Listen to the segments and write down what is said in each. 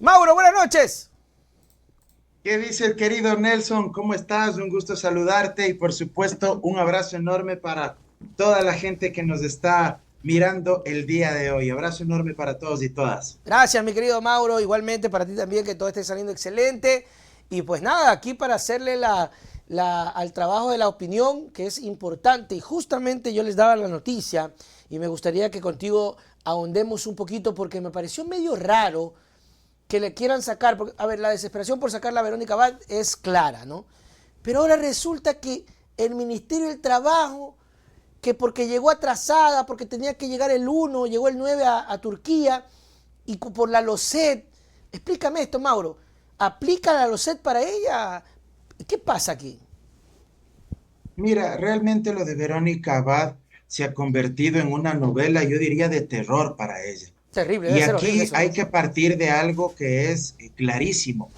Mauro, buenas noches. ¿Qué dice el querido Nelson? ¿Cómo estás? Un gusto saludarte y por supuesto un abrazo enorme para toda la gente que nos está mirando el día de hoy. Abrazo enorme para todos y todas. Gracias, mi querido Mauro. Igualmente para ti también, que todo esté saliendo excelente. Y pues nada, aquí para hacerle al trabajo de la opinión, que es importante. Y justamente yo les daba la noticia y me gustaría que contigo ahondemos un poquito porque me pareció medio raro que le quieran sacar. Porque, a ver, la desesperación por sacar a Verónica Abad es clara, ¿no? Pero ahora resulta que el Ministerio del Trabajo, que porque llegó atrasada, porque tenía que llegar el 1, llegó el 9 a Turquía, y por la LOCET. Explícame esto, Mauro. ¿Aplica la LOCET para ella? ¿Qué pasa aquí? Mira, realmente lo de Verónica Abad se ha convertido en una novela, yo diría, de terror para ella. Terrible, Y debe ser horrible aquí eso, hay ¿no? que partir de algo que es clarísimo.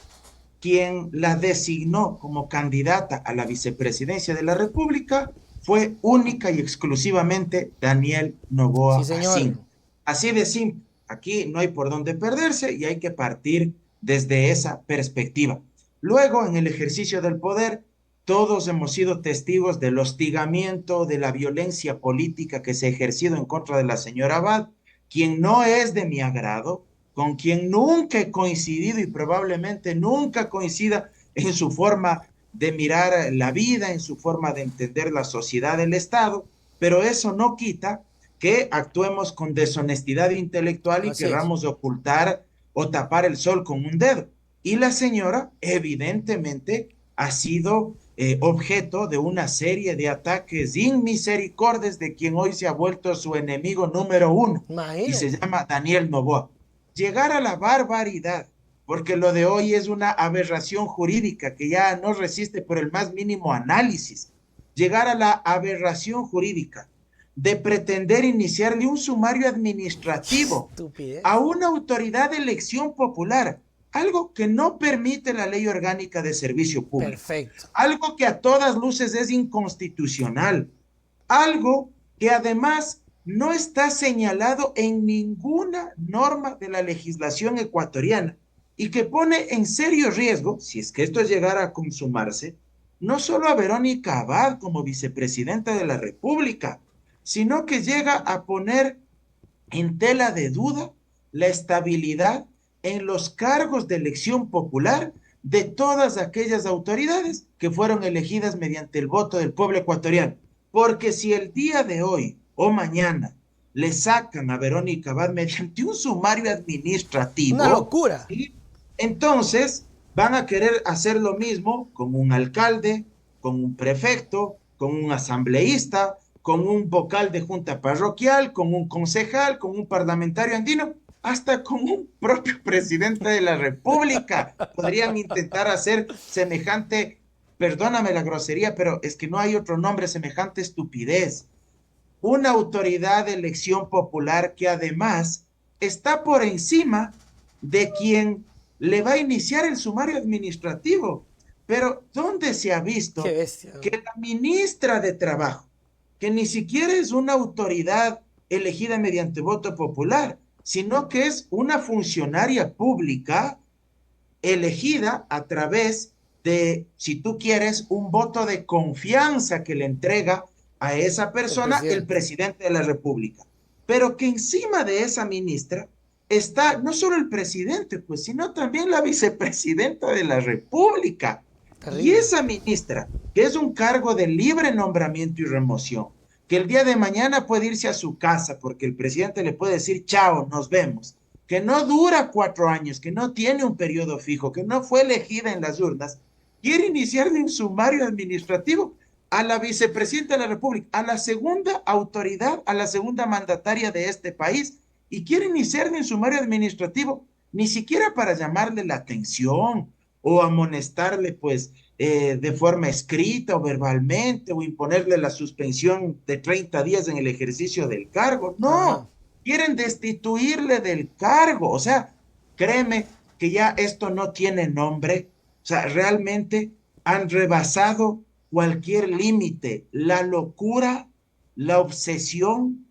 Quien la designó como candidata a la vicepresidencia de la República fue única y exclusivamente Daniel Sí, Noboa señor. Asín. Así de simple, aquí no hay por dónde perderse y hay que partir desde esa perspectiva. Luego, en el ejercicio del poder, todos hemos sido testigos del hostigamiento, de la violencia política que se ha ejercido en contra de la señora Abad, quien no es de mi agrado, con quien nunca he coincidido y probablemente nunca coincida en su forma de mirar la vida, en su forma de entender la sociedad del Estado, pero eso no quita que actuemos con deshonestidad intelectual y Así es. querramos ocultar o tapar el sol con un dedo. Y la señora evidentemente ha sido objeto de una serie de ataques inmisericordes de quien hoy se ha vuelto su enemigo número uno y se Imagínate. llama Daniel Noboa. Llegar a la barbaridad, porque lo de hoy es una aberración jurídica que ya no resiste por el más mínimo análisis. Llegar a la aberración jurídica de pretender iniciarle un sumario administrativo a Estupidez. una autoridad de elección popular, algo que no permite la ley orgánica de servicio público, Perfecto. algo que a todas luces es inconstitucional, algo que además no está señalado en ninguna norma de la legislación ecuatoriana y que pone en serio riesgo, si es que esto llegara a consumarse, no solo a Verónica Abad como vicepresidenta de la República, sino que llega a poner en tela de duda la estabilidad en los cargos de elección popular de todas aquellas autoridades que fueron elegidas mediante el voto del pueblo ecuatoriano. Porque si el día de hoy o mañana le sacan a Verónica Abad mediante un sumario Una administrativo, locura. ¿sí? Entonces van a querer hacer lo mismo con un alcalde, con un prefecto, con un asambleísta, con un vocal de junta parroquial, con un concejal, con un parlamentario andino, hasta con un propio presidente de la República. Podrían intentar hacer semejante, perdóname la grosería, pero es que no hay otro nombre, semejante estupidez. Una autoridad de elección popular que además está por encima de quien le va a iniciar el sumario administrativo. Pero ¿dónde se ha Qué visto bestia, que ¿no? la ministra de Trabajo, que ni siquiera es una autoridad elegida mediante voto popular, sino que es una funcionaria pública elegida a través de, si tú quieres, un voto de confianza que le entrega a esa El persona el presidente. presidente de la República? Pero que encima de esa ministra está no solo el presidente, pues, sino también la vicepresidenta de la República. Y Terrible. esa ministra, que es un cargo de libre nombramiento y remoción, que el día de mañana puede irse a su casa porque el presidente le puede decir, chao, nos vemos, que no dura 4 años, que no tiene un periodo fijo, que no fue elegida en las urnas, quiere iniciarle un sumario administrativo a la vicepresidenta de la República, a la segunda autoridad, a la segunda mandataria de este país, y quiere iniciarle un sumario administrativo, ni siquiera para llamarle la atención o amonestarle, pues, de forma escrita o verbalmente, o imponerle la suspensión de 30 días en el ejercicio del cargo. Ajá. No, quieren destituirle del cargo. O sea, créeme que ya esto no tiene nombre. O sea, realmente han rebasado cualquier límite. La locura, la obsesión,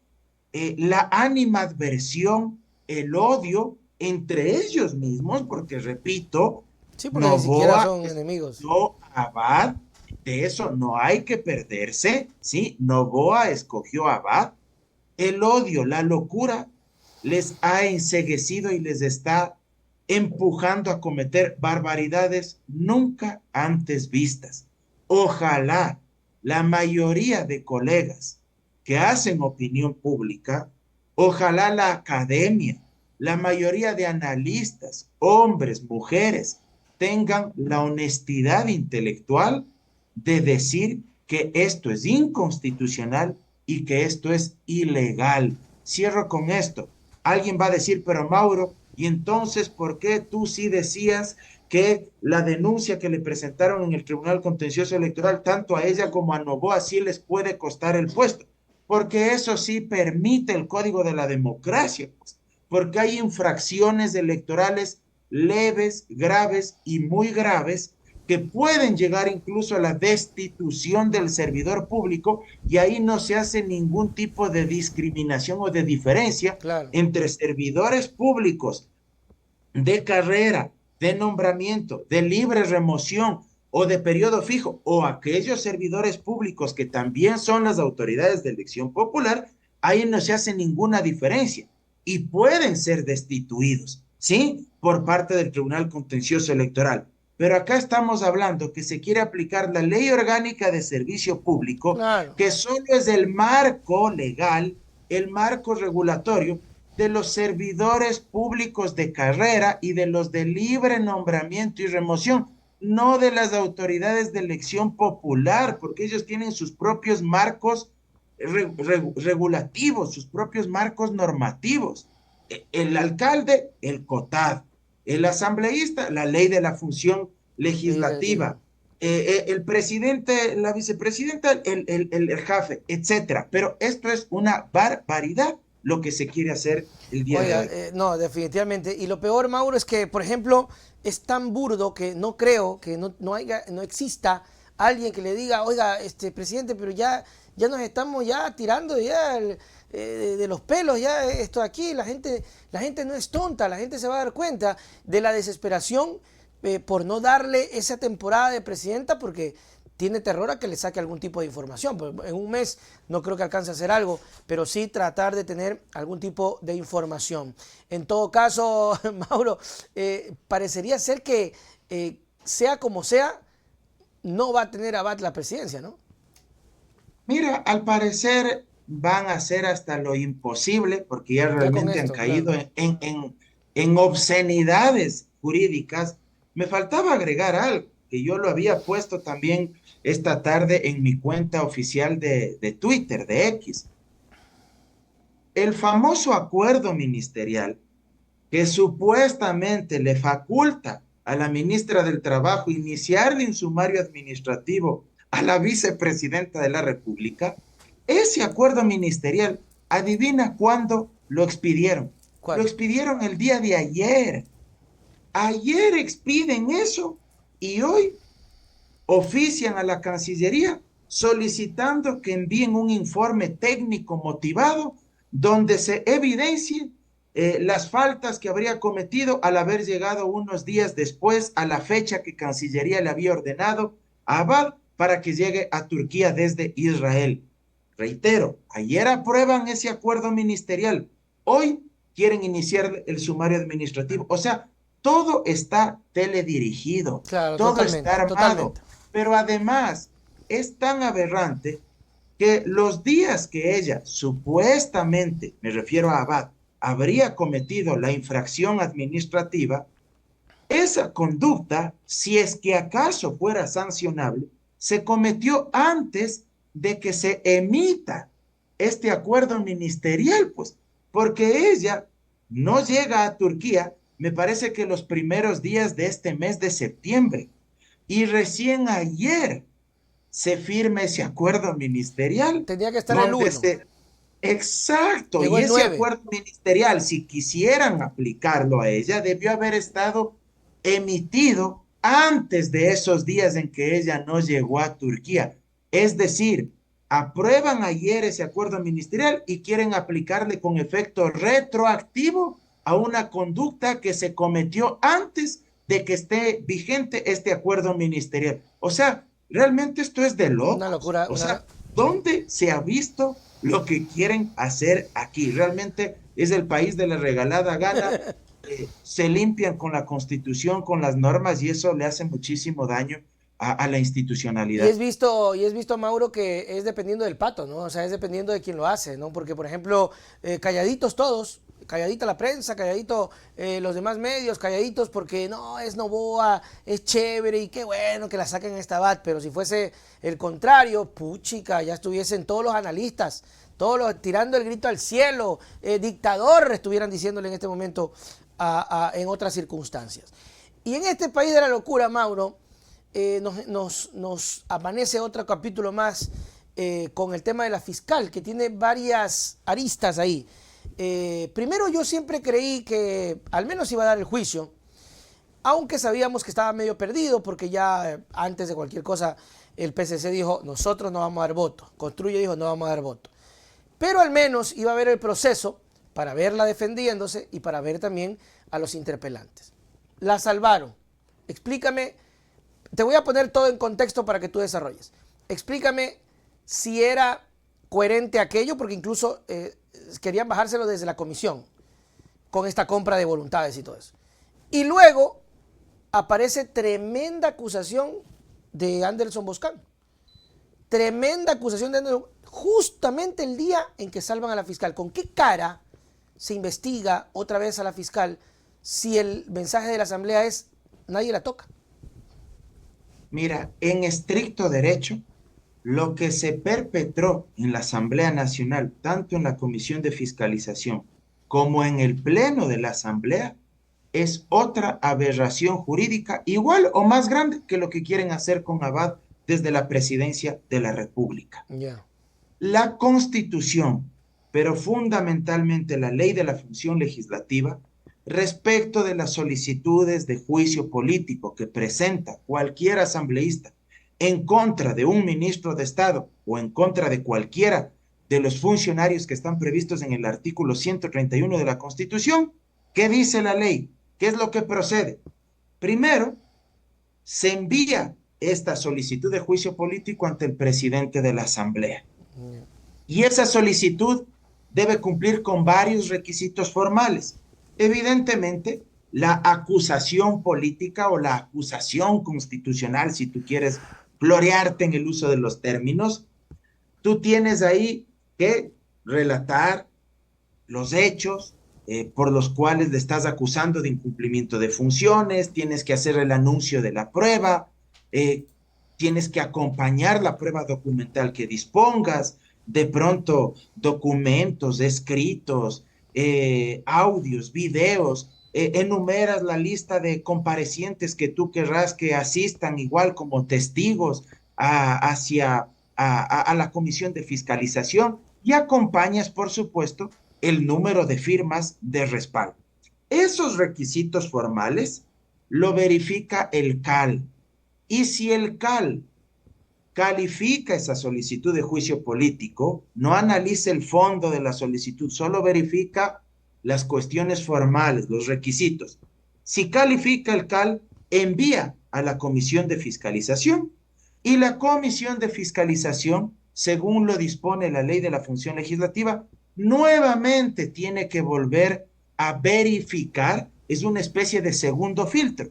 la animadversión, el odio. entre ellos mismos, porque repito, Sí, porque ni siquiera Noboa son enemigos. escogió a Abad, de eso no hay que perderse, ¿sí? Noboa escogió a Abad, el odio, la locura les ha enceguecido y les está empujando a cometer barbaridades nunca antes vistas. Ojalá la mayoría de colegas que hacen opinión pública, ojalá la academia, la mayoría de analistas, hombres, mujeres, tengan la honestidad intelectual de decir que esto es inconstitucional y que esto es ilegal. Cierro con esto. Alguien va a decir, pero Mauro, ¿y entonces por qué tú sí decías que la denuncia que le presentaron en el Tribunal Contencioso Electoral, tanto a ella como a Noboa, sí les puede costar el puesto? Porque eso sí permite el Código de la Democracia, pues, porque hay infracciones electorales leves, graves y muy graves que pueden llegar incluso a la destitución del servidor público y ahí no se hace ningún tipo de discriminación o de diferencia Claro. entre servidores públicos de carrera, de nombramiento, de libre remoción o de periodo fijo, o aquellos servidores públicos que también son las autoridades de elección popular, ahí no se hace ninguna diferencia y pueden ser destituidos, ¿sí? Por parte del Tribunal Contencioso Electoral. Pero acá estamos hablando que se quiere aplicar la Ley Orgánica de Servicio Público, Claro. que solo es el marco legal, el marco regulatorio de los servidores públicos de carrera y de los de libre nombramiento y remoción, no de las autoridades de elección popular, porque ellos tienen sus propios marcos regulativos, sus propios marcos normativos. El alcalde, el COTAD, el asambleísta, la ley de la función Sí. legislativa, el presidente, la vicepresidenta, el jefe, etcétera. Pero esto es una barbaridad lo que se quiere hacer el día de Oiga, hoy. no, definitivamente. Y lo peor, Mauro, es que, por ejemplo, es tan burdo que no creo que no exista alguien que le diga, oiga, presidente, pero ya nos estamos ya tirando ya de los pelos, ya esto aquí, la gente no es tonta, la gente se va a dar cuenta de la desesperación por no darle esa temporada de presidenta porque tiene terror a que le saque algún tipo de información. En un mes no creo que alcance a hacer algo, pero sí tratar de tener algún tipo de información. En todo caso, Mauro, parecería ser que sea como sea, no va a tener Abad la presidencia, ¿no? Mira, al parecer van a hacer hasta lo imposible, porque ya Ya con realmente han esto, claro. caído en obscenidades jurídicas. Me faltaba agregar algo, que yo lo había puesto también esta tarde en mi cuenta oficial de Twitter, de X. El famoso acuerdo ministerial que supuestamente le faculta a la ministra del Trabajo iniciarle un sumario administrativo a la vicepresidenta de la República, ese acuerdo ministerial, adivina cuándo lo expidieron. Lo ¿Cuándo? expidieron el día de ayer. Ayer expiden eso y hoy ofician a la Cancillería solicitando que envíen un informe técnico motivado donde se evidencie las faltas que habría cometido al haber llegado unos días después a la fecha que Cancillería le había ordenado a Abad para que llegue a Turquía desde Israel. Reitero, ayer aprueban ese acuerdo ministerial, hoy quieren iniciar el sumario administrativo. O sea, todo está teledirigido, Claro, todo está totalmente, armado, totalmente. pero además es tan aberrante que los días que ella supuestamente, me refiero a Abad, habría cometido la infracción administrativa, esa conducta, si es que acaso fuera sancionable, se cometió antes de que se emita este acuerdo ministerial, pues, porque ella no llega a Turquía, me parece que los primeros días de este mes de septiembre, y recién ayer se firma ese acuerdo ministerial Tenía que estar el donde uno. se... Exacto, Llegó y el ese 9. acuerdo ministerial, si quisieran aplicarlo a ella, debió haber estado emitido antes de esos días en que ella no llegó a Turquía. Es decir, aprueban ayer ese acuerdo ministerial y quieren aplicarle con efecto retroactivo a una conducta que se cometió antes de que esté vigente este acuerdo ministerial. O sea, realmente esto es de Una locos. locura, O sea, sí. ¿dónde se ha visto lo que quieren hacer aquí? Realmente es el país de la regalada gana. Se limpian con la constitución, con las normas, y eso le hace muchísimo daño a la institucionalidad. Y es visto, Mauro, que es dependiendo del pato, ¿no? O sea, es dependiendo de quién lo hace, ¿no? Porque, por ejemplo, calladitos todos, calladita la prensa, calladito los demás medios, calladitos porque no, es Novoa, es chévere y qué bueno que la saquen en esta bat, pero si fuese el contrario, puchica, ya estuviesen todos los analistas, todos los tirando el grito al cielo, dictador, estuvieran diciéndole en este momento en otras circunstancias. Y en este país de la locura, Mauro, nos amanece otro capítulo más con el tema de la fiscal, que tiene varias aristas ahí. Primero, yo siempre creí que al menos iba a dar el juicio, aunque sabíamos que estaba medio perdido, porque ya antes de cualquier cosa el PCC dijo, nosotros no vamos a dar voto. Construye dijo, no vamos a dar voto. Pero al menos iba a haber el proceso para verla defendiéndose y para ver también a los interpelantes. La salvaron. Explícame. Te voy a poner todo en contexto para que tú desarrolles. Explícame si era coherente aquello, porque incluso querían bajárselo desde la comisión, con esta compra de voluntades y todo eso. Y luego aparece tremenda acusación de Anderson Boscan. Tremenda acusación de Anderson, justamente el día en que salvan a la fiscal. ¿Con qué cara se investiga otra vez a la fiscal si el mensaje de la asamblea es nadie la toca? Mira, en estricto derecho, lo que se perpetró en la Asamblea Nacional, tanto en la Comisión de Fiscalización como en el Pleno de la Asamblea, es otra aberración jurídica igual o más grande que lo que quieren hacer con Abad desde la Presidencia de la República. Yeah. La Constitución, pero fundamentalmente la Ley de la Función Legislativa, respecto de las solicitudes de juicio político que presenta cualquier asambleísta en contra de un ministro de Estado o en contra de cualquiera de los funcionarios que están previstos en el artículo 131 de la Constitución, ¿qué dice la ley? ¿Qué es lo que procede? Primero, se envía esta solicitud de juicio político ante el presidente de la Asamblea. Y esa solicitud debe cumplir con varios requisitos formales. Evidentemente, la acusación política o la acusación constitucional, si tú quieres gloriarte en el uso de los términos, tú tienes ahí que relatar los hechos por los cuales le estás acusando de incumplimiento de funciones, tienes que hacer el anuncio de la prueba, tienes que acompañar la prueba documental que dispongas, de pronto documentos, escritos, audios, videos, enumeras la lista de comparecientes que tú querrás que asistan igual como testigos a la comisión de fiscalización y acompañas, por supuesto, el número de firmas de respaldo. Esos requisitos formales lo verifica el CAL. Y si el CAL califica esa solicitud de juicio político, no analiza el fondo de la solicitud, solo verifica las cuestiones formales, los requisitos. Si califica el CAL, envía a la comisión de fiscalización y la comisión de fiscalización, según lo dispone la ley de la función legislativa, nuevamente tiene que volver a verificar, es una especie de segundo filtro.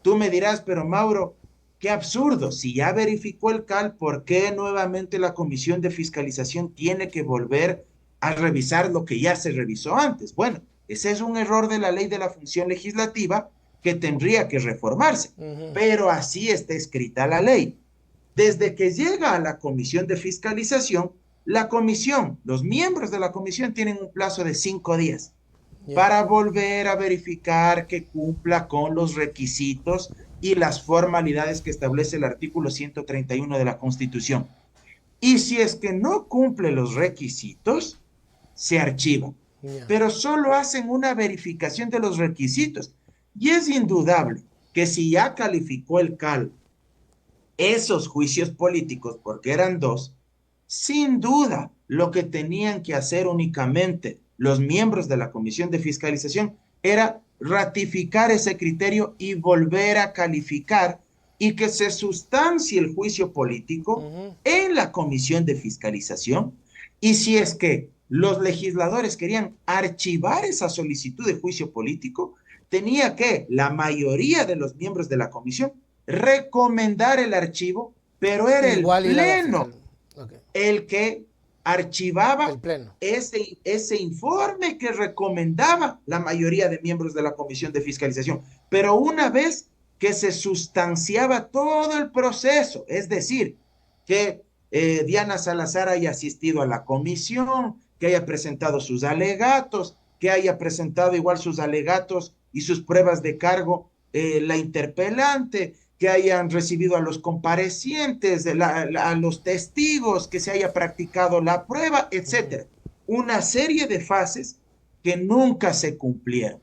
Tú me dirás, pero Mauro, qué absurdo, si ya verificó el CAL, ¿por qué nuevamente la comisión de fiscalización tiene que volver a revisar lo que ya se revisó antes? Bueno, ese es un error de la ley de la función legislativa que tendría que reformarse, pero así está escrita la ley. Desde que llega a la comisión de fiscalización, la comisión, los miembros de la comisión tienen un plazo de 5 días para volver a verificar que cumpla con los requisitos y las formalidades que establece el artículo 131 de la Constitución. Y si es que no cumple los requisitos, se archiva. Pero solo hacen una verificación de los requisitos. Y es indudable que si ya calificó el CAL esos juicios políticos, porque eran 2, sin duda lo que tenían que hacer únicamente los miembros de la Comisión de Fiscalización era ratificar ese criterio y volver a calificar y que se sustancie el juicio político en la comisión de fiscalización. Y si es que los legisladores querían archivar esa solicitud de juicio político, tenía que la mayoría de los miembros de la comisión recomendar el archivo, pero era el Igual ir a la pleno fiscal. Okay. el que archivaba El pleno. ese informe que recomendaba la mayoría de miembros de la comisión de fiscalización. Pero una vez que se sustanciaba todo el proceso, es decir, que Diana Salazar haya asistido a la comisión, que haya presentado sus alegatos, que haya presentado igual sus alegatos y sus pruebas de cargo la interpelante, que hayan recibido a los comparecientes, a los testigos, que se haya practicado la prueba, etcétera. Una serie de fases que nunca se cumplieron.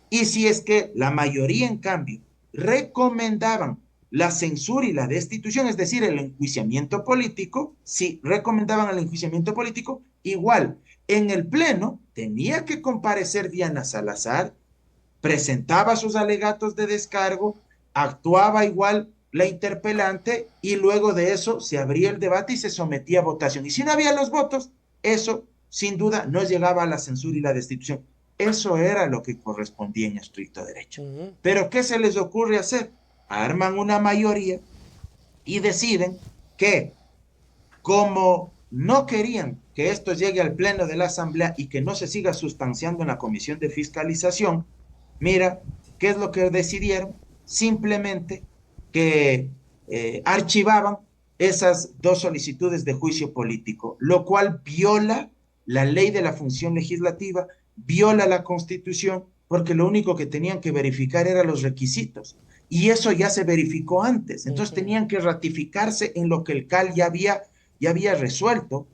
Y si es que la mayoría, en cambio, recomendaban la censura y la destitución, es decir, el enjuiciamiento político, si recomendaban el enjuiciamiento político, igual, en el Pleno tenía que comparecer Diana Salazar, presentaba sus alegatos de descargo, actuaba igual la interpelante y luego de eso se abría el debate y se sometía a votación. Y si no había los votos, eso sin duda no llegaba a la censura y la destitución. Eso era lo que correspondía en estricto derecho. Pero ¿qué se les ocurre hacer? Arman una mayoría y deciden que como no querían que esto llegue al pleno de la Asamblea y que no se siga sustanciando en la Comisión de Fiscalización, mira, ¿qué es lo que decidieron? Simplemente que archivaban esas dos solicitudes de juicio político, lo cual viola la ley de la función legislativa, viola la Constitución, porque lo único que tenían que verificar eran los requisitos. Y eso ya se verificó antes. Entonces tenían que ratificarse en lo que el CAL ya había resuelto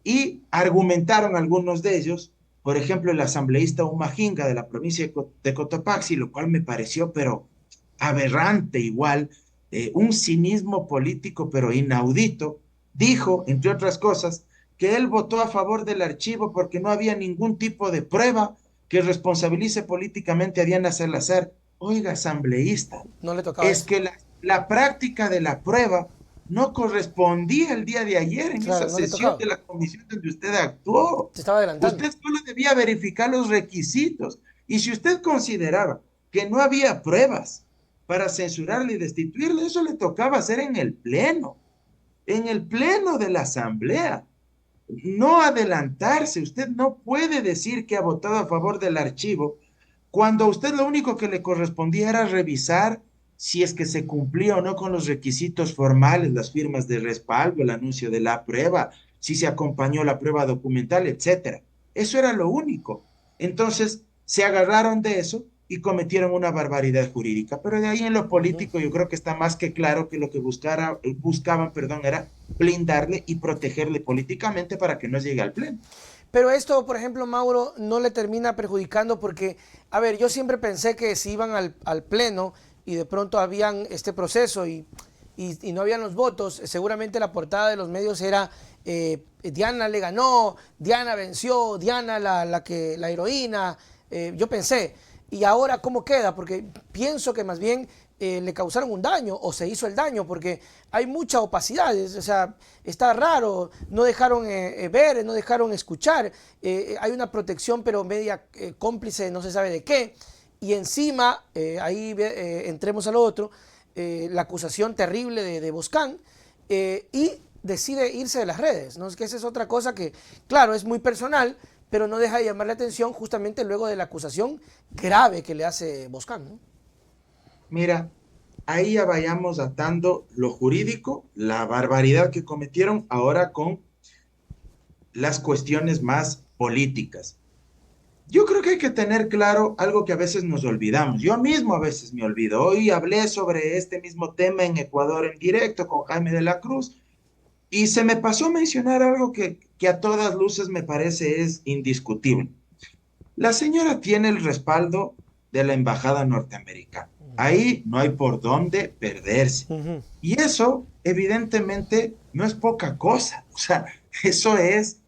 y argumentaron algunos de ellos, por ejemplo, el asambleísta Umajinga de la provincia de Cotopaxi, lo cual me pareció, pero aberrante igual, un cinismo político, pero inaudito, dijo, entre otras cosas, que él votó a favor del archivo porque no había ningún tipo de prueba que responsabilice políticamente a Diana Salazar. Oiga, asambleísta, No le tocaba es eso. que la práctica de la prueba no correspondía el día de ayer en Claro, esa no le sesión tocaba. de la comisión donde usted actuó. Se estaba adelantando. Usted solo debía verificar los requisitos. Y si usted consideraba que no había pruebas para censurarle y destituirle, eso le tocaba hacer en el pleno de la asamblea. No adelantarse. Usted no puede decir que ha votado a favor del archivo cuando a usted lo único que le correspondía era revisar si es que se cumplía o no con los requisitos formales, las firmas de respaldo, el anuncio de la prueba, si se acompañó la prueba documental, etcétera. Eso era lo único. Entonces, se agarraron de eso y cometieron una barbaridad jurídica. Pero de ahí en lo político yo creo que está más que claro que lo que buscaban, perdón, era blindarle y protegerle políticamente para que no llegue al pleno. Pero esto, por ejemplo, Mauro, no le termina perjudicando porque, a ver, yo siempre pensé que si iban al pleno y de pronto habían este proceso y no habían los votos, seguramente la portada de los medios era Diana le ganó, Diana venció, Diana la heroína, yo pensé. Y ahora, ¿cómo queda? Porque pienso que más bien le causaron un daño o se hizo el daño porque hay mucha opacidad, o sea, está raro, no dejaron ver, no dejaron escuchar, hay una protección pero media cómplice, no se sabe de qué, y encima, ahí entremos a lo otro, la acusación terrible de Boscán, y decide irse de las redes, ¿no? Es que esa es otra cosa que, claro, es muy personal, pero no deja de llamar la atención justamente luego de la acusación grave que le hace Boscán, ¿no? Mira, ahí ya vayamos atando lo jurídico, la barbaridad que cometieron ahora con las cuestiones más políticas. Yo creo que hay que tener claro algo que a veces nos olvidamos. Yo mismo a veces me olvido. Hoy hablé sobre este mismo tema en Ecuador en directo con Jaime de la Cruz y se me pasó mencionar algo que a todas luces me parece es indiscutible. La señora tiene el respaldo de la embajada norteamericana. Ahí no hay por dónde perderse. Y eso, evidentemente, no es poca cosa. O sea, eso es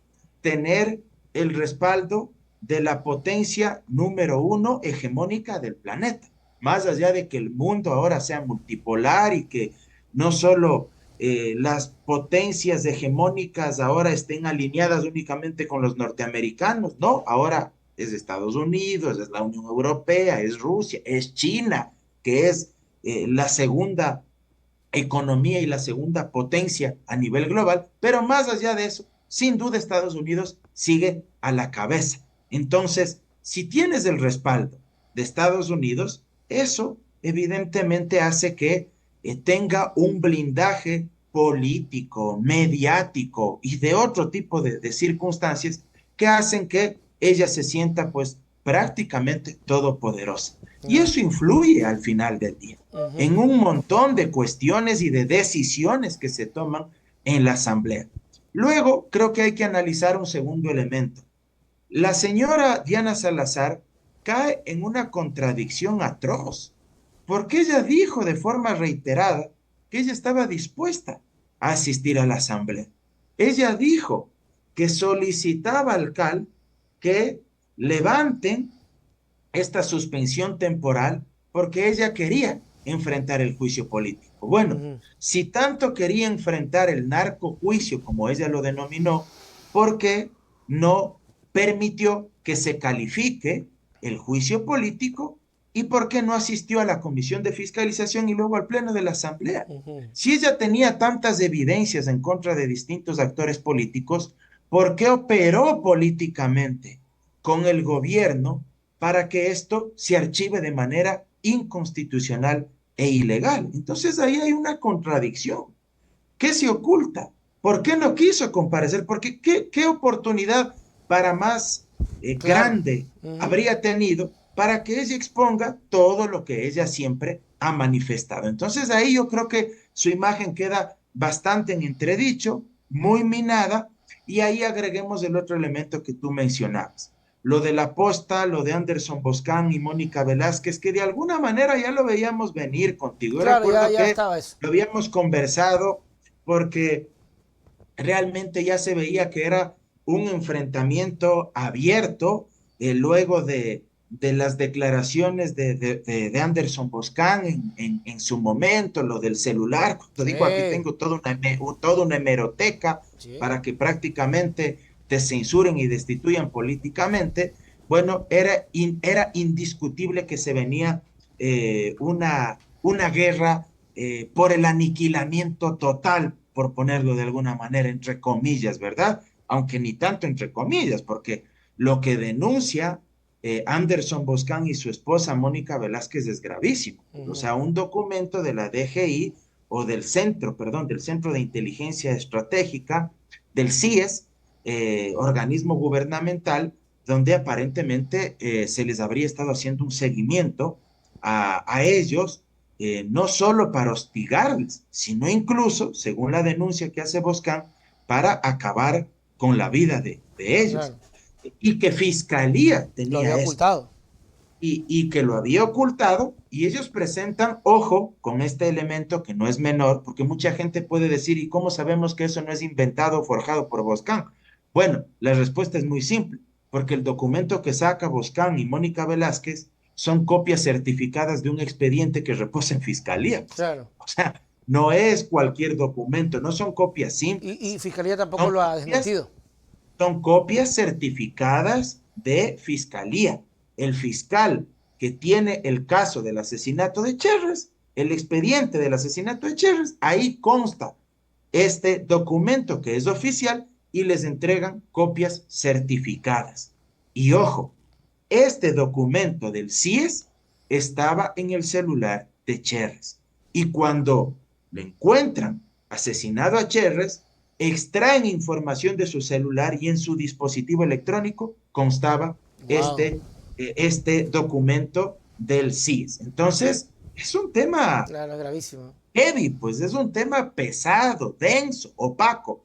tener el respaldo de la potencia número uno hegemónica del planeta. Más allá de que el mundo ahora sea multipolar y que no solo las potencias hegemónicas ahora estén alineadas únicamente con los norteamericanos, no, ahora es Estados Unidos, es la Unión Europea, es Rusia, es China, que es la segunda economía y la segunda potencia a nivel global, pero más allá de eso, sin duda Estados Unidos sigue a la cabeza. Entonces, si tienes el respaldo de Estados Unidos, eso evidentemente hace que tenga un blindaje político, mediático y de otro tipo de circunstancias que hacen que ella se sienta pues prácticamente todopoderosa. Y Ya. eso influye al final del día Ujú. en un montón de cuestiones y de decisiones que se toman en la Asamblea. Luego, creo que hay que analizar un segundo elemento. La señora Diana Salazar cae en una contradicción atroz, porque ella dijo de forma reiterada que ella estaba dispuesta a asistir a la Asamblea. Ella dijo que solicitaba al CAL que levanten esta suspensión temporal porque ella quería enfrentar el juicio político. Bueno, Ujú. si tanto quería enfrentar el narcojuicio, como ella lo denominó, ¿por qué no permitió que se califique el juicio político y por qué no asistió a la comisión de fiscalización y luego al pleno de la Asamblea? Ujú. Si ella tenía tantas evidencias en contra de distintos actores políticos, ¿por qué operó políticamente con el gobierno para que esto se archive de manera inconstitucional e ilegal? Entonces ahí hay una contradicción. ¿Qué se oculta? ¿Por qué no quiso comparecer? Porque qué oportunidad para más Claro. grande Ujú. habría tenido para que ella exponga todo lo que ella siempre ha manifestado. Entonces ahí yo creo que su imagen queda bastante en entredicho, muy minada, y ahí agreguemos el otro elemento que tú mencionabas, lo de la posta, lo de Anderson Boscán y Mónica Velázquez, que de alguna manera ya lo veíamos venir contigo. Yo Claro, ya, recuerdo ya que estaba eso. lo habíamos conversado porque realmente ya se veía que era un enfrentamiento abierto luego de las declaraciones de Anderson Boscan en su momento, lo del celular, cuando dijo aquí Sí, tengo toda una hemeroteca sí. para que prácticamente te censuren y destituyan políticamente. Bueno, era indiscutible que se venía una guerra por el aniquilamiento total, por ponerlo de alguna manera, entre comillas, ¿verdad? Aunque ni tanto entre comillas, porque lo que denuncia Anderson Boscan y su esposa Mónica Velázquez es gravísimo. O Ujú. sea, un documento de la DGI o del centro, perdón, del Centro de Inteligencia Estratégica, del CIES, organismo gubernamental, donde aparentemente se les habría estado haciendo un seguimiento a ellos, no solo para hostigarles, sino incluso, según la denuncia que hace Boscan, para acabar con la vida de ellos. Claro. Y que Fiscalía Lo había tenía esto ocultado. y que lo había ocultado, y ellos presentan, ojo, con este elemento que no es menor, porque mucha gente puede decir, ¿y cómo sabemos que eso no es inventado o forjado por Boscan? Bueno, la respuesta es muy simple, porque el documento que saca Boscan y Mónica Velázquez son copias certificadas de un expediente que reposa en fiscalía. Pues. Claro. O sea, no es cualquier documento, no son copias simples, Y Fiscalía tampoco son lo ha copias desmentido. son copias certificadas de fiscalía. El fiscal que tiene el caso del asesinato de Cherres, el expediente del asesinato de Cherres, ahí consta este documento que es oficial y les entregan copias certificadas. Y ojo, este documento del CIES estaba en el celular de Cherres. Y cuando lo encuentran asesinado a Cherres, extraen información de su celular y en su dispositivo electrónico constaba Wow. este documento del CIS. Entonces, es un tema Claro, gravísimo. heavy, pues es un tema pesado, denso, opaco.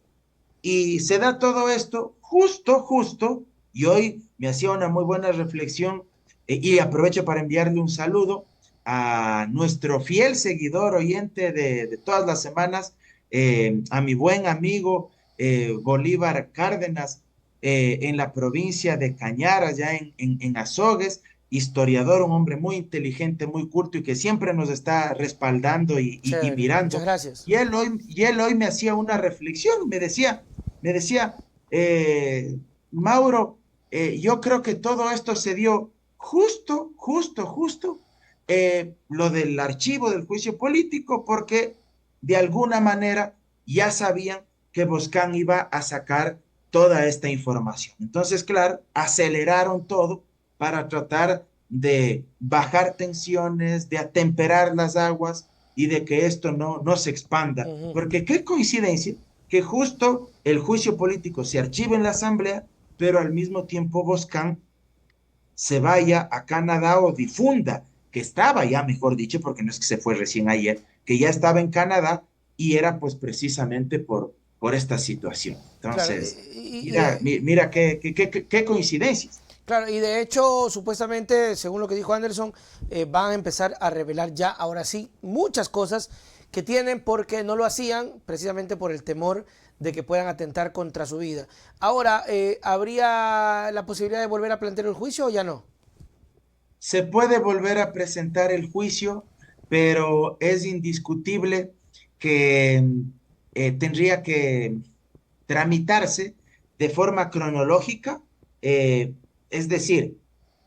Y se da todo esto justo, y hoy me hacía una muy buena reflexión y aprovecho para enviarle un saludo a nuestro fiel seguidor oyente de todas las semanas, a mi buen amigo Bolívar Cárdenas, en la provincia de Cañar, allá en Azogues, historiador, un hombre muy inteligente, muy culto y que siempre nos está respaldando y Chévere, muchas mirando. gracias. Y él hoy me hacía una reflexión, me decía, Mauro, yo creo que todo esto se dio justo, lo del archivo del juicio político, porque de alguna manera ya sabían que Boscán iba a sacar toda esta información. Entonces, claro, aceleraron todo para tratar de bajar tensiones, de atemperar las aguas y de que esto no se expanda. Ujú. Porque qué coincidencia que justo el juicio político se archive en la Asamblea, pero al mismo tiempo Boscán se vaya a Canadá o difunda, que estaba ya, mejor dicho, porque no es que se fue recién ayer, que ya estaba en Canadá y era pues precisamente por esta situación. Claro, Entonces, mira qué coincidencias. claro, y de hecho, supuestamente, según lo que dijo Anderson, van a empezar a revelar ya, ahora sí, muchas cosas que tienen porque no lo hacían precisamente por el temor de que puedan atentar contra su vida. Ahora, ¿habría la posibilidad de volver a plantear el juicio o ya no? Se puede volver a presentar el juicio, pero es indiscutible que tendría que tramitarse de forma cronológica, eh, es decir,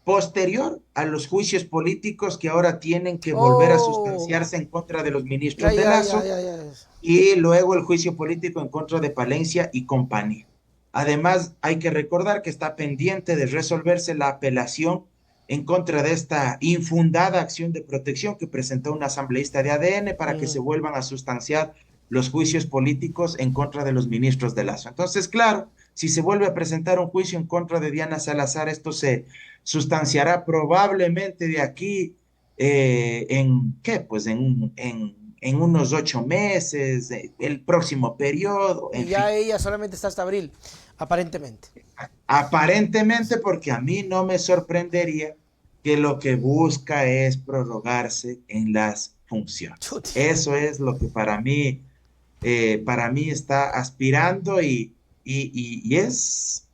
posterior a los juicios políticos que ahora tienen que volver a Oh, sustanciarse en contra de los ya, ministros de ya, ya, Lazo ya, ya. y luego el juicio político en contra de Palencia y compañía. Además, hay que recordar que está pendiente de resolverse la apelación en contra de esta infundada acción de protección que presentó un asambleísta de ADN para que se Ujú. vuelvan a sustanciar los juicios políticos en contra de los ministros de Lazo. Entonces, claro, si se vuelve a presentar un juicio en contra de Diana Salazar, esto se sustanciará probablemente de aquí ¿qué? Pues en unos 8 meses, el próximo periodo, Y en ya fin. ella solamente está hasta abril, aparentemente. Aparentemente, porque a mí no me sorprendería que lo que busca es prorrogarse en las funciones. Chuti. Eso es lo que para mí está aspirando y es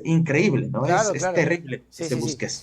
increíble, ¿no? Es, Claro, es claro. terrible que Sí, se sí, sí. busque eso.